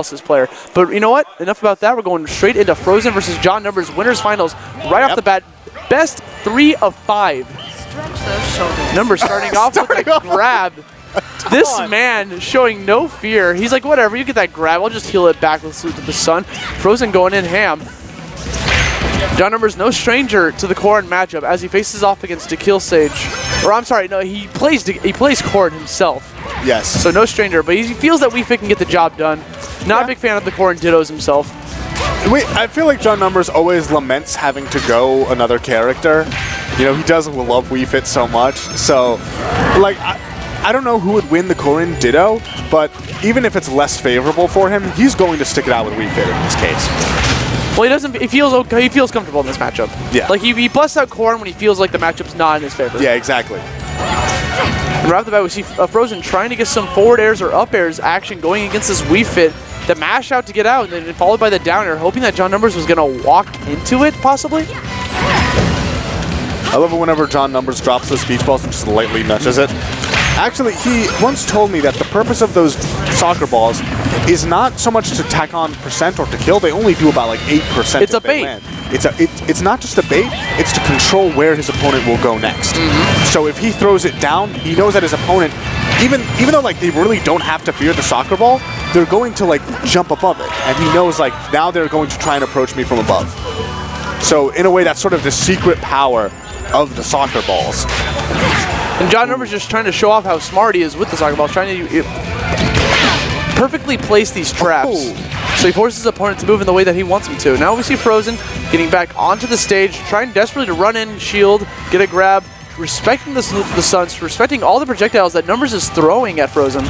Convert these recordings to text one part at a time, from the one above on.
else's player. But you know what? Enough about that. We're going straight into Frozen versus John Numbers winners finals right off the bat. Best 3 of 5. Stretch those shoulders. Numbers starting off with a grab. This man showing no fear. He's like, whatever, you get that grab. I'll just heal it back with Salute to the Sun. Frozen going in ham. John Numbers no stranger to the Corrin matchup as he faces off against Tequil Sage. Or I'm sorry, no, he plays Corrin himself. Yes. So no stranger, but he feels that Wii Fit can get the job done. Not a big fan of the Corrin Dittos himself. I feel like John Numbers always laments having to go another character. You know, he does love Wii Fit so much. So, like, I don't know who would win the Corrin Ditto, but even if it's less favorable for him, he's going to stick it out with Wii Fit in this case. Well, he doesn't. He feels okay. He feels comfortable in this matchup. Yeah. Like he busts out Corrin when he feels like the matchup's not in his favor. Yeah, exactly. And right off the bat, we see Frozen trying to get some forward airs or up airs action going against this Wii Fit. The mash out to get out, and then followed by the down air, hoping that John Numbers was going to walk into it, possibly. I love it whenever John Numbers drops those beach balls and just lightly nudges it. Actually, he once told me that the purpose of those soccer balls is not so much to tack on percent or to kill. They only do about like 8%. It's a bait. It's not just a bait. It's to control where his opponent will go next. So if he throws it down, he knows that his opponent, even though like they really don't have to fear the soccer ball, they're going to like jump above it, and he knows like now they're going to try and approach me from above. So in a way, that's sort of the secret power of the soccer balls. And John Numbers just trying to show off how smart he is with the soccer balls, trying to perfectly place these traps. So he forces his opponent to move in the way that he wants him to. Now we see Frozen getting back onto the stage, trying desperately to run in, shield, get a grab, respecting the Salute to the Suns, respecting all the projectiles that Numbers is throwing at Frozen.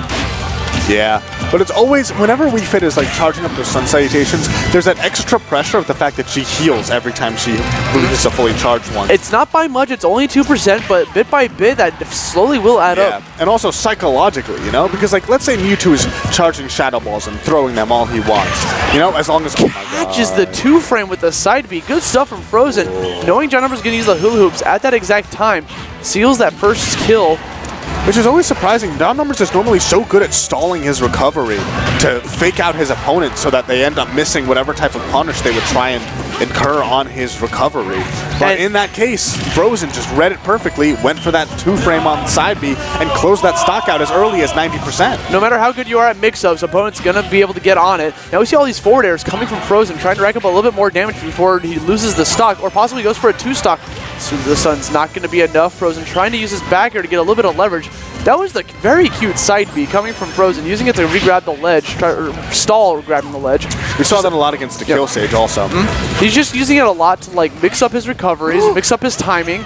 Yeah, but it's always, whenever Wii Fit is like charging up those sun salutations, there's that extra pressure of the fact that she heals every time she releases a fully charged one. It's not by much, it's only 2%, but bit by bit that slowly will add up. And also psychologically, you know, because like let's say Mewtwo is charging Shadow Balls and throwing them all he wants, you know, as long as catches the 2-frame with the side B. Good stuff from Frozen. Knowing John Numbers is going to use the hula hoops at that exact time, seals that first kill. Which is always surprising. John Numbers is normally so good at stalling his recovery to fake out his opponent so that they end up missing whatever type of punish they would try and incur on his recovery. But in that case, Frozen just read it perfectly, went for that 2-frame on the side B, and closed that stock out as early as 90%. No matter how good you are at mix-ups, opponent's going to be able to get on it. Now we see all these forward airs coming from Frozen, trying to rack up a little bit more damage before he loses the stock, or possibly goes for a 2-stock. So the Sun's not going to be enough. Frozen trying to use his back air to get a little bit of leverage. That was the very cute side B coming from Frozen, using it to re-grab the ledge, or stall grabbing the ledge. We saw that a lot against the Kill Sage also. He's just using it a lot to like mix up his recoveries, mix up his timing.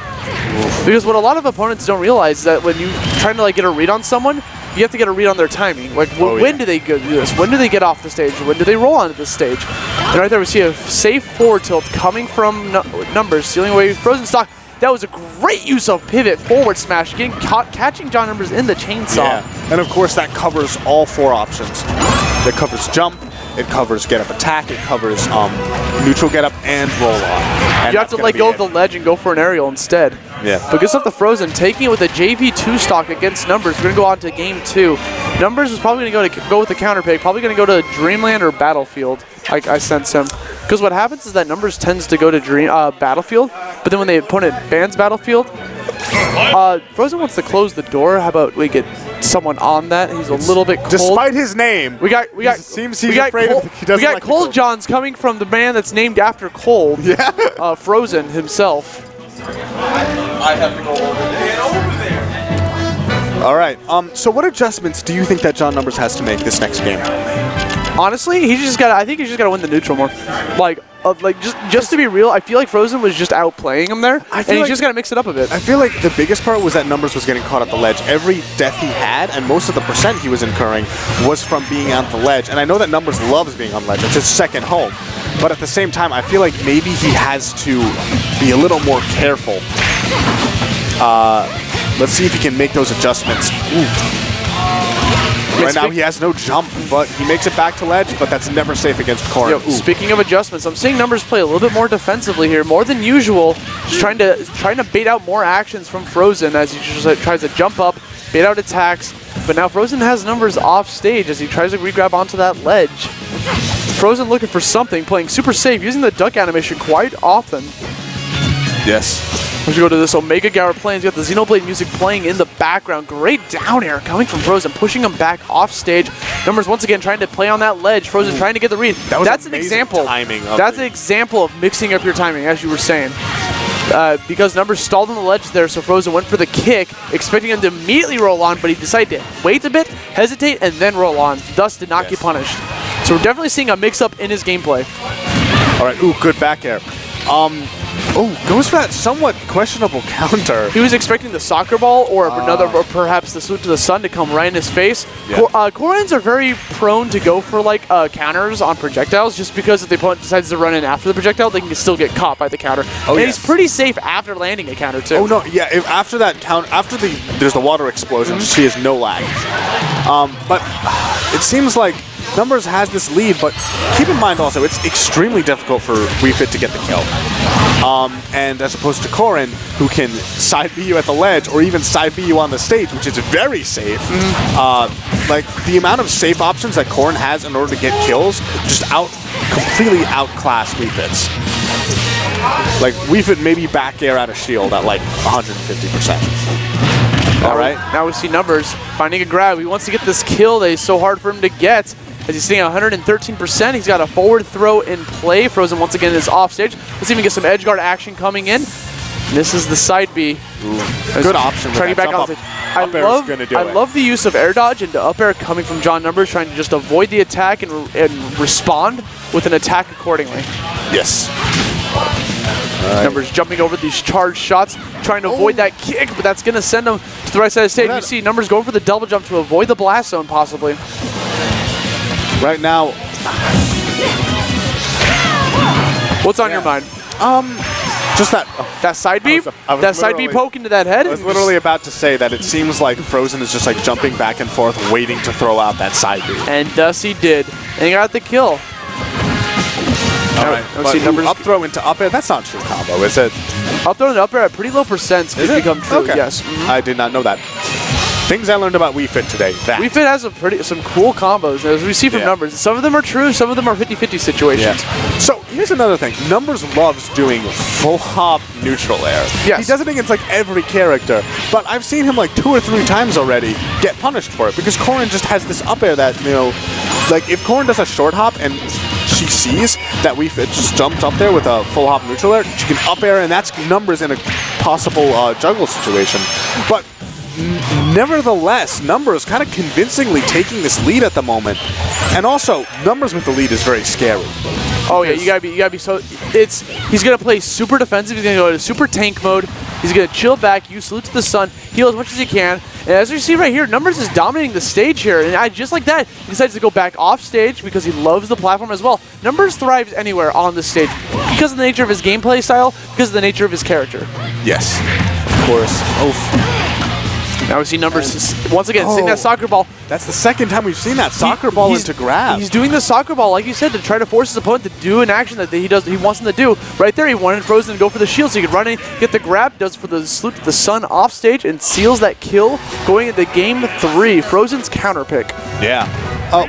Because what a lot of opponents don't realize is that when you're trying to like get a read on someone, you have to get a read on their timing. Like when do they do this? When do they get off the stage? When do they roll onto the stage? And right there we see a safe forward tilt coming from Numbers, stealing away Frozen stock. That was a great use of pivot forward smash, getting catching John Numbers in the chainsaw. Yeah. And of course that covers all 4 options. It covers jump, it covers get up attack, it covers neutral get up and roll on. And you have to let go of the ledge and go for an aerial instead. Yeah. But good stuff to Frozen, taking it with a JV2 stock against Numbers. We're going to go on to game 2. Numbers is probably going to go with the counter pick, probably going to go to Dreamland or Battlefield. I sense him. Because what happens is that Numbers tends to go to Battlefield, but then when the opponent bans Battlefield, Frozen wants to close the door. How about we get someone on that? He's a little bit cold. Despite his name, we got Cold Johns coming from the man that's named after Cold. Yeah. Frozen himself. I have to go over there. All right. So what adjustments do you think that John Numbers has to make this next game? Honestly, I think he's just got to win the neutral more. Like just to be real, I feel like Frozen was just outplaying him there, and he's just got to mix it up a bit. I feel like the biggest part was that Numbers was getting caught at the ledge. Every death he had, and most of the percent he was incurring, was from being on the ledge. And I know that Numbers loves being on ledge. It's his second home. But at the same time, I feel like maybe he has to be a little more careful. Let's see if he can make those adjustments. Right now he has no jump, but he makes it back to ledge, but that's never safe against Corrin. Speaking of adjustments, I'm seeing Numbers play a little bit more defensively here, more than usual. Just trying to bait out more actions from Frozen as he just tries to jump up, bait out attacks, but now Frozen has Numbers off stage as he tries to re-grab onto that ledge. Frozen looking for something, playing super safe, using the duck animation quite often. Yes. As we go to this Omega Gower playing, you got the Xenoblade music playing in the background. Great down air coming from Frozen, pushing him back off stage. Numbers once again trying to play on that ledge. Frozen trying to get the read. That's an example. That's an example of mixing up your timing, as you were saying. Because Numbers stalled on the ledge there, so Frozen went for the kick, expecting him to immediately roll on, but he decided to wait a bit, hesitate, and then roll on. Thus did not get punished. So we're definitely seeing a mix-up in his gameplay. All right, ooh, good back air. Goes for that somewhat questionable counter. He was expecting the soccer ball or perhaps the salute to the sun to come right in his face. Yeah. Korans are very prone to go for like counters on projectiles, just because if the opponent decides to run in after the projectile, they can still get caught by the counter. And he's pretty safe after landing a counter too. Oh no, yeah. After that count, there's the water explosion, he has no lag. But it seems like Numbers has this lead, but keep in mind also, it's extremely difficult for WeFit to get the kill. And as opposed to Korin, who can side B you at the ledge or even side B you on the stage, which is very safe. Like, the amount of safe options that Korin has in order to get kills just completely outclass WeFit's. Like, WeFit maybe back air out of shield at like 150%. All right. Now we see Numbers finding a grab. He wants to get this kill that is so hard for him to get. As he's sitting at 113%, he's got a forward throw in play. Frozen once again is off stage. Let's even get some edge guard action coming in. This is the side B. Good option. Trying to get back on stage. I love the use of air dodge into up air coming from John Numbers, trying to just avoid the attack and respond with an attack accordingly. Yes. Numbers jumping over these charged shots, trying to avoid that kick, but that's going to send him to the right side of the stage. You see Numbers going for the double jump to avoid the blast zone, possibly. Right now, what's on your mind? Just that side B? That side B poke into that head? I was literally about to say that it seems like Frozen is just like jumping back and forth, waiting to throw out that side B. And thus he did. And he got the kill. All right, but Numbers up throw into up air, that's not true combo, is it? Up throw and up air at pretty low percents could become true, okay. Yes. I did not know that. Things I learned about WeFit today. WeFit has some cool combos, as we see from Numbers. Some of them are true, some of them are 50-50 situations. Yeah. So here's another thing. Numbers loves doing full hop neutral air. Yes. He does it against like every character, but I've seen him like 2 or 3 times already get punished for it because Korin just has this up air that, you know, like if Korin does a short hop and she sees that WeFit just jumped up there with a full hop neutral air, she can up air, and that's Numbers in a possible juggle situation. But nevertheless, Numbers kind of convincingly taking this lead at the moment, and also Numbers with the lead is very scary. Oh yeah, you gotta be so. He's gonna play super defensive. He's gonna go into super tank mode. He's gonna chill back, use salute to the sun, heal as much as he can. And as you see right here, Numbers is dominating the stage here, and just like that, he decides to go back off stage because he loves the platform as well. Numbers thrives anywhere on the stage because of the nature of his gameplay style, because of the nature of his character. Yes, of course. Oh. Now we see Numbers once again seeing that soccer ball. That's the second time we've seen that soccer ball into grab. He's doing the soccer ball, like you said, to try to force his opponent to do an action that he wants him to do. Right there, he wanted Frozen to go for the shield so he could run in, get the grab, does for the salute to the sun off stage, and seals that kill going into game 3. Frozen's counter pick. Yeah.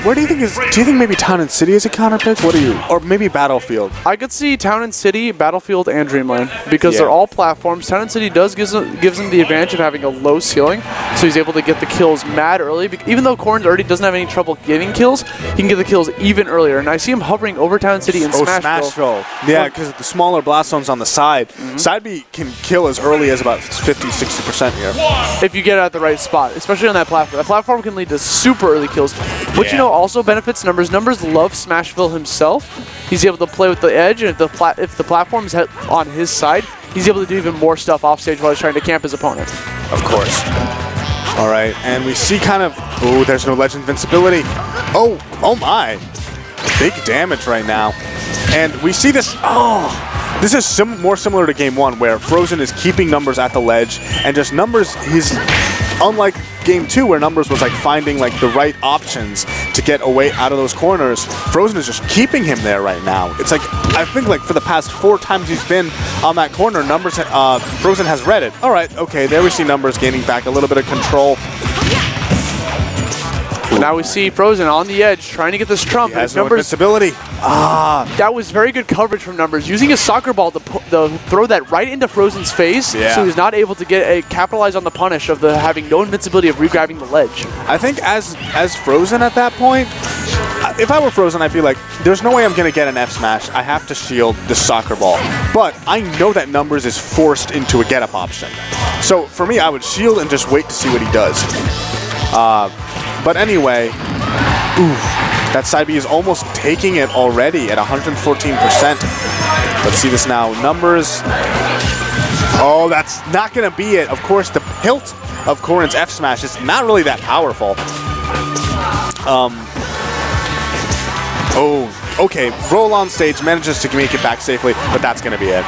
Where do you think do you think maybe Town and City is a counter pick? What do you, or maybe Battlefield? I could see Town and City, Battlefield, and Dreamland because they're all platforms. Town and City gives him the advantage of having a low ceiling, so he's able to get the kills mad early. Even though Korin already doesn't have any trouble getting kills, he can get the kills even earlier. And I see him hovering over Town and City in Smashville. Yeah, because the smaller blast zones on the side. Side B can kill as early as about 50-60% here. If you get it at the right spot, especially on that platform. That platform can lead to super early kills. Which, you know, also benefits Numbers. Numbers loves Smashville himself. He's able to play with the edge, and if the platform is on his side, he's able to do even more stuff off stage while he's trying to camp his opponent. Of course. All right, and we see kind of, there's no ledge invincibility. Oh my. Big damage right now. And we see this, this is more similar to game 1 where Frozen is keeping Numbers at the ledge, and just Numbers, unlike game 2 where Numbers was like finding like the right options to get away out of those corners, Frozen is just keeping him there right now. It's like, I think like for the past 4 times he's been on that corner, Frozen has read it. All right, okay, there we see Numbers gaining back a little bit of control. Now we see Frozen on the edge trying to get this trump. He has no Numbers, invincibility. that was very good coverage from Numbers. Using a soccer ball to throw that right into Frozen's face, so he's not able to capitalize on the punish of having no invincibility of regrabbing the ledge. I think as Frozen at that point, if I were Frozen, I'd be like, there's no way I'm going to get an F smash. I have to shield the soccer ball. But I know that Numbers is forced into a get-up option. So for me, I would shield and just wait to see what he does. But anyway, that side B is almost taking it already at 114%. Let's see this now. Numbers. Oh, that's not going to be it. Of course, the hilt of Corrin's F smash is not really that powerful. Oh, okay. Roll on stage, manages to make it back safely, but that's going to be it.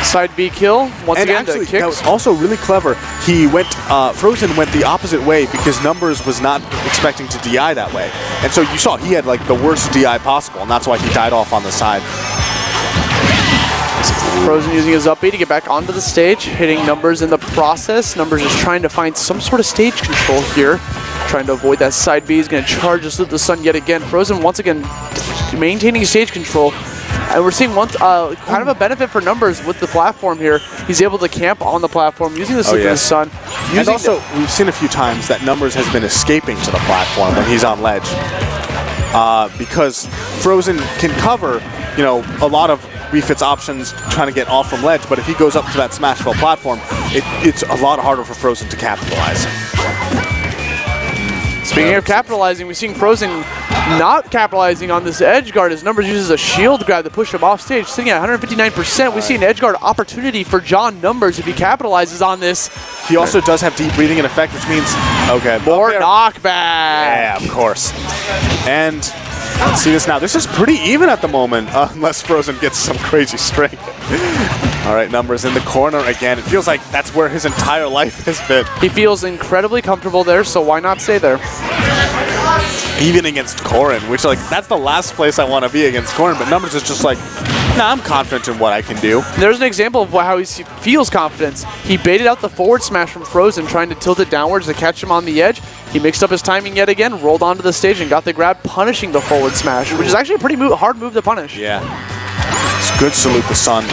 Side B kill. Once And again, actually, the kicks. that was also really clever. He went, Frozen went the opposite way because Numbers was not expecting to DI that way. And so you saw he had like the worst DI possible, and that's why he died off on the side. Frozen using his up B to get back onto the stage, hitting Numbers in the process. Numbers is trying to find some sort of stage control here. Trying to avoid that side B. He's going to charge us with the sun yet again. Frozen once again maintaining stage control. And we're seeing kind of a benefit for Numbers with the platform here. He's able to camp on the platform using the Sleep of the Sun. And also, we've seen a few times that Numbers has been escaping to the platform when he's on ledge. Because Frozen can cover, you know, a lot of refits options trying to get off from ledge, but if he goes up to that Smashville platform, it's a lot harder for Frozen to capitalize. Speaking of capitalizing, we're seeing Frozen not capitalizing on this edge guard as Numbers uses a shield grab to push him off stage, sitting at 159%. We see an edge guard opportunity for John Numbers if he capitalizes on this. He also does have deep breathing in effect, which means, okay, more knockback. Yeah, of course. And let's see this now. This is pretty even at the moment, unless Frozen gets some crazy string. All right, Numbers in the corner again. It feels like that's where his entire life has been. He feels incredibly comfortable there, so why not stay there? Even against Corrin, which, like, that's the last place I want to be against Corrin, but Numbers is just like, nah, I'm confident in what I can do. There's an example of how he feels confidence. He baited out the forward smash from Frozen, trying to tilt it downwards to catch him on the edge. He mixed up his timing yet again, rolled onto the stage, and got the grab, punishing the forward smash, which is actually a pretty hard move to punish. Yeah. It's good salute the sun.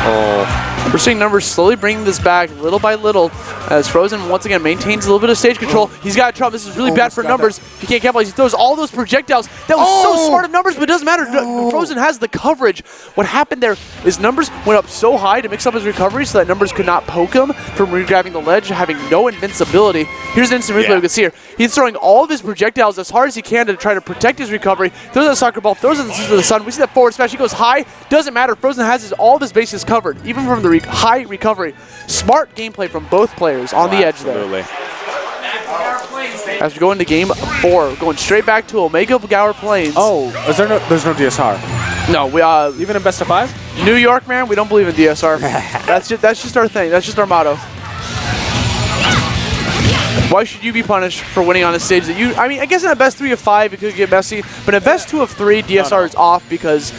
Oh. We're seeing Numbers slowly bringing this back little by little as Frozen once again maintains a little bit of stage control. He's got trouble. This is really bad for Numbers. He can't capitalize. He throws all those projectiles. That was so smart of Numbers, but it doesn't matter. Frozen has the coverage. What happened there is Numbers went up so high to mix up his recovery so that Numbers could not poke him from regrabbing the ledge, having no invincibility. Here's an instant replay we can see here. He's throwing all of his projectiles as hard as he can to try to protect his recovery. Throws that soccer ball, throws it to the sun. We see that forward smash. He goes high. Doesn't matter. Frozen has all of his bases covered, even from the high recovery. Smart gameplay from both players on the edge there. As we go into game 4, going straight back to Omega Gower Plains. Oh, there's no DSR? No, we even in best of 5? New York, man, we don't believe in DSR. that's just our thing. That's just our motto. Why should you be punished for winning on a stage that I mean, I guess in a best 3 of 5 it could get messy, but in a best 2 of 3, DSR is off because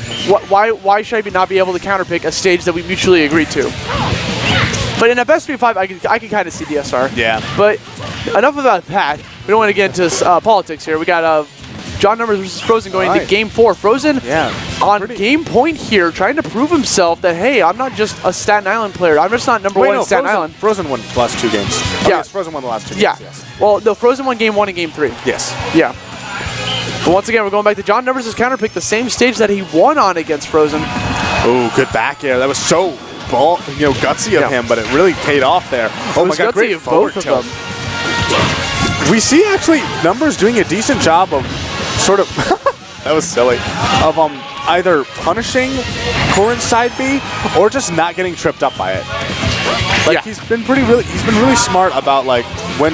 why should I not be able to counterpick a stage that we mutually agreed to? But in a best 3 of 5, I can kind of see DSR. Yeah. But enough about that. We don't want to get into politics here. We got John Numbers versus Frozen going into game 4. Frozen on game point here, trying to prove himself that, hey, I'm not just a Staten Island player. I'm just not number 1 in Staten Island. Frozen won the last 2 games. Oh, yes, Frozen won the last 2 games, yes. Well, no, Frozen won game 1 and game 3. Yes. Yeah. But once again, we're going back to John Numbers' counterpick, the same stage that he won on against Frozen. Oh, good back air. That was so gutsy of him, but it really paid off there. Oh my God, great forward tilt. We see actually Numbers doing a decent job of sort of, that was silly, of either punishing Corrin's side B or just not getting tripped up by it. Like he's been really smart about like when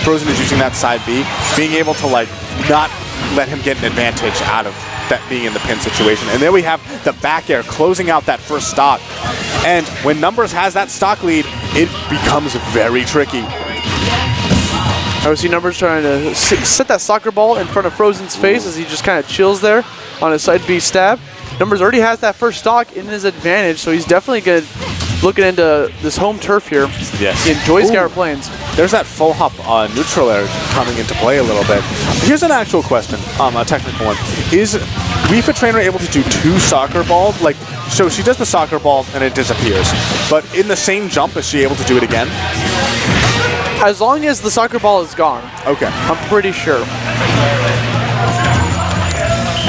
Frozen is using that side B, being able to like not let him get an advantage out of that being in the pin situation. And there we have the back air closing out that first stock. And when Numbers has that stock lead, it becomes very tricky. I would see Numbers trying to set that soccer ball in front of Frozen's face as he just kind of chills there on his side B stab. Numbers already has that first stock in his advantage, so he's definitely good looking into this home turf here. Yes. He enjoys Gower Plains. there's that full hop neutral air coming into play a little bit. Here's an actual question, a technical one. Is Wii Trainer able to do 2 soccer balls? Like, so she does the soccer ball and it disappears, but in the same jump, is she able to do it again? As long as the soccer ball is gone. Okay. I'm pretty sure.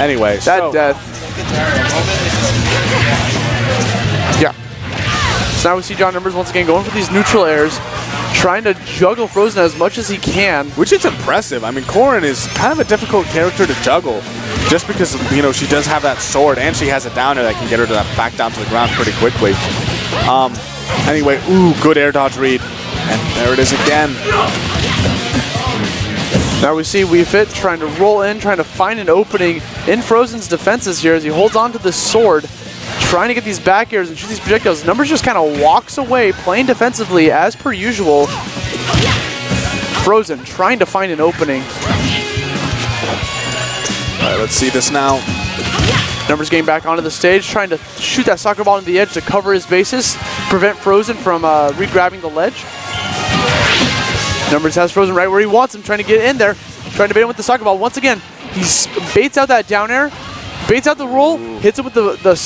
Anyway, that death. Yeah. So now we see John Numbers once again going for these neutral airs, trying to juggle Frozen as much as he can. Which is impressive. I mean, Corrin is kind of a difficult character to juggle, just because, you know, she does have that sword and she has a downer that can get her to back down to the ground pretty quickly. Anyway, ooh, good air dodge read. And there it is again. Now we see Wii trying to roll in, trying to find an opening in Frozen's defenses here as he holds on to this sword, trying to get these back airs and shoot these projectiles. Numbers just kind of walks away, playing defensively as per usual. Frozen trying to find an opening. All right, let's see this now. Numbers getting back onto the stage, trying to shoot that soccer ball into the edge to cover his bases, prevent Frozen from re-grabbing the ledge. Numbers has Frozen right where he wants him, trying to get in there, trying to bait him with the soccer ball. Once again, he baits out that down air, baits out the roll, hits it with the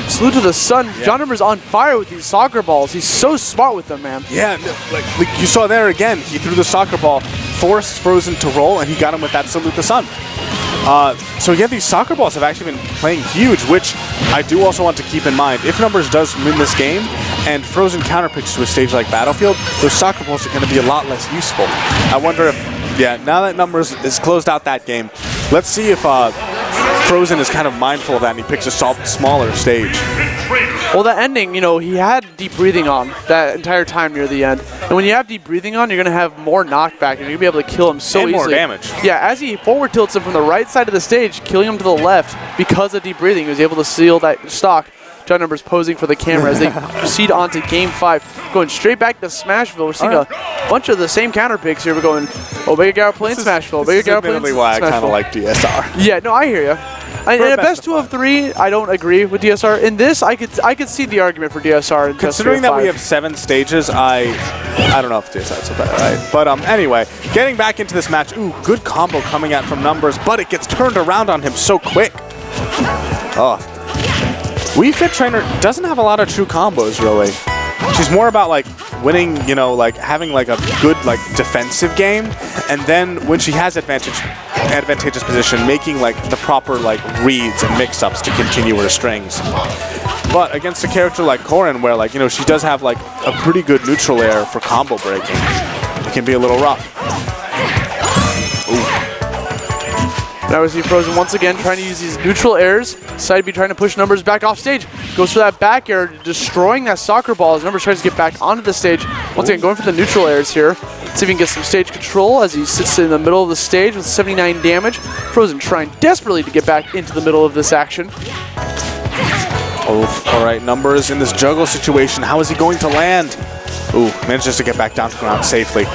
salute to the sun. Yeah. John Numbers on fire with these soccer balls. He's so smart with them, man. Yeah, like you saw there again, he threw the soccer ball, forced Frozen to roll, and he got him with that salute the sun. So yeah, these soccer balls have actually been playing huge, which I do also want to keep in mind. If Numbers does win this game, and Frozen counterpicks to a stage like Battlefield, those soccer balls are going to be a lot less useful. I wonder if, yeah, now that Numbers is closed out that game, let's see if Frozen is kind of mindful of that and he picks a smaller stage. Well, that ending, you know, he had deep breathing on that entire time near the end. And when you have deep breathing on, you're going to have more knockback and you're going to be able to kill him so easily. And more damage. Yeah, as he forward tilts him from the right side of the stage, killing him to the left because of deep breathing, he was able to seal that stock. John Numbers posing for the camera as they proceed on to Game 5. Going straight back to Smashville. We're seeing a bunch of the same counter picks here. We're going Omega Gara playing Smashville. Omega Gara playing Smashville. This is why I kind of like DSR. Yeah, no, I hear you. In a best 2 of 3, I don't agree with DSR. In this, I could see the argument for DSR. In Considering that we have 7 stages, I don't know if DSR is so bad, right? But anyway, getting back into this match. Ooh, good combo coming out from Numbers, but it gets turned around on him so quick. Oh. Wii Fit Trainer doesn't have a lot of true combos, really. She's more about, like, winning, you know, like, having, like, a good, like, defensive game, and then when she has advantageous position, making, like, the proper, like, reads and mix-ups to continue her strings. But against a character like Corrin, where, like, you know, she does have, like, a pretty good neutral air for combo breaking, it can be a little rough. Ooh. Now we see Frozen once again trying to use these neutral airs. Side B trying to push Numbers back off stage. Goes for that back air, destroying that soccer ball as Numbers tries to get back onto the stage. Once again, going for the neutral airs here. See if he can get some stage control as he sits in the middle of the stage with 79 damage. Frozen trying desperately to get back into the middle of this action. Oh, all right, Numbers in this juggle situation. How is he going to land? Ooh, manages to get back down to the ground safely.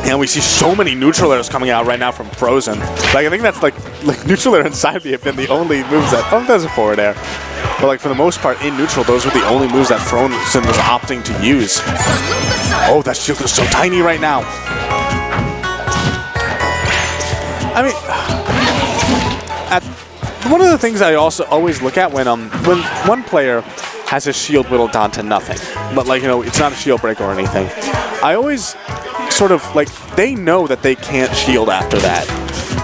And we see so many neutral airs coming out right now from Frozen. Like, I think that's like neutral air and side B have been the only moves that, oh, there's a forward air. But like for the most part in neutral, those were the only moves that Frozen was opting to use. Oh, that shield is so tiny right now. I mean, one of the things I also always look at when one player has a shield whittled down to nothing, but like, you know, it's not a shield break or anything, I always sort of like, they know that they can't shield after that.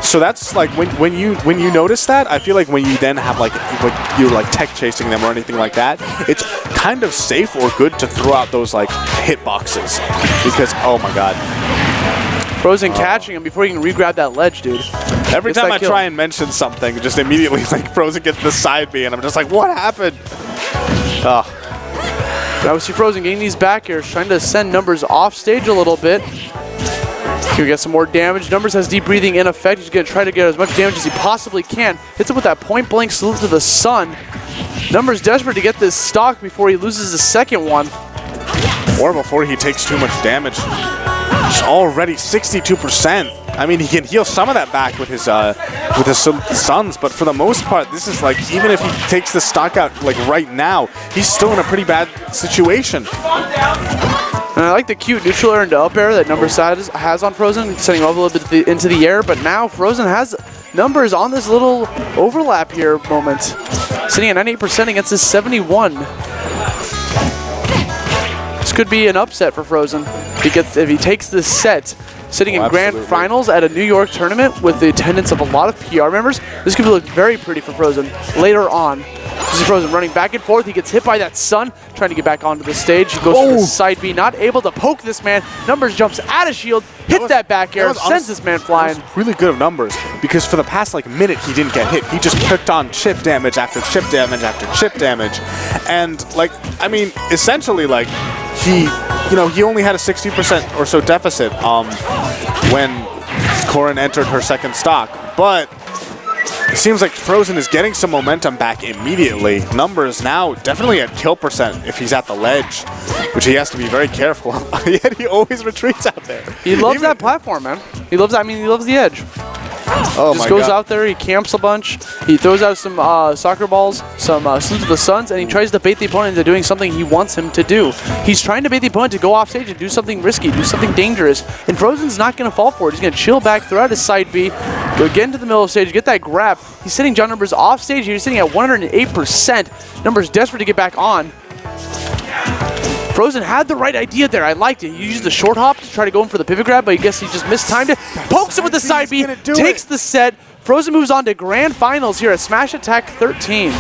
So that's like when you notice that, I feel like when you then have like you're like tech chasing them or anything like that, it's kind of safe or good to throw out those like hitboxes, because oh my god, Frozen catching him before he can re-grab that ledge, dude. Every time I try and mention something, just immediately like Frozen gets the side B and I'm just like, what happened? Oh. Now we see Frozen getting these back airs, trying to send Numbers off stage a little bit. Here we get some more damage. Numbers has deep breathing in effect. He's going to try to get as much damage as he possibly can. Hits him with that point-blank salute to the sun. Numbers desperate to get this stock before he loses the second one. Or before he takes too much damage. He's already 62%. I mean, he can heal some of that back with his suns, but for the most part, this is like, even if he takes the stock out like right now, he's still in a pretty bad situation. And I like the cute neutral air into up air that Numbers has on Frozen, sending him up a little bit into the air, but now Frozen has Numbers on this little overlap here moment, sitting at 98% against his 71. This could be an upset for Frozen if he takes this set. Sitting in grand finals at a New York tournament with the attendance of a lot of PR members, this could look very pretty for Frozen later on. This is Frozen running back and forth. He gets hit by that sun, trying to get back onto the stage. He goes for the side B, not able to poke this man. Numbers jumps out of shield, hits that back air, sends this man flying. Really good of Numbers, because for the past like minute he didn't get hit. He just picked on chip damage after chip damage after chip damage, and like I mean, essentially like he only had a 60% or so deficit when Corin entered her second stock, but it seems like Frozen is getting some momentum back immediately. Numbers now definitely at kill percent if he's at the ledge, which he has to be very careful of. Yet he always retreats out there. He loves that platform, man. He loves that. I mean, he loves the edge. Oh just goes out there, he camps a bunch, he throws out some soccer balls, some salute to the suns, and he tries to bait the opponent into doing something he wants him to do. He's trying to bait the opponent to go off stage and do something risky, do something dangerous, and Frozen's not going to fall for it. He's going to chill back, throw out his side B, go get into the middle of stage, get that grab. He's sitting John Numbers off stage. He's sitting at 108%. Numbers desperate to get back on. Frozen had the right idea there. I liked it. He used the short hop to try to go in for the pivot grab, but I guess he just mistimed it. Pokes him with the side B, takes the set. Frozen moves on to grand finals here at Smash Attack 13.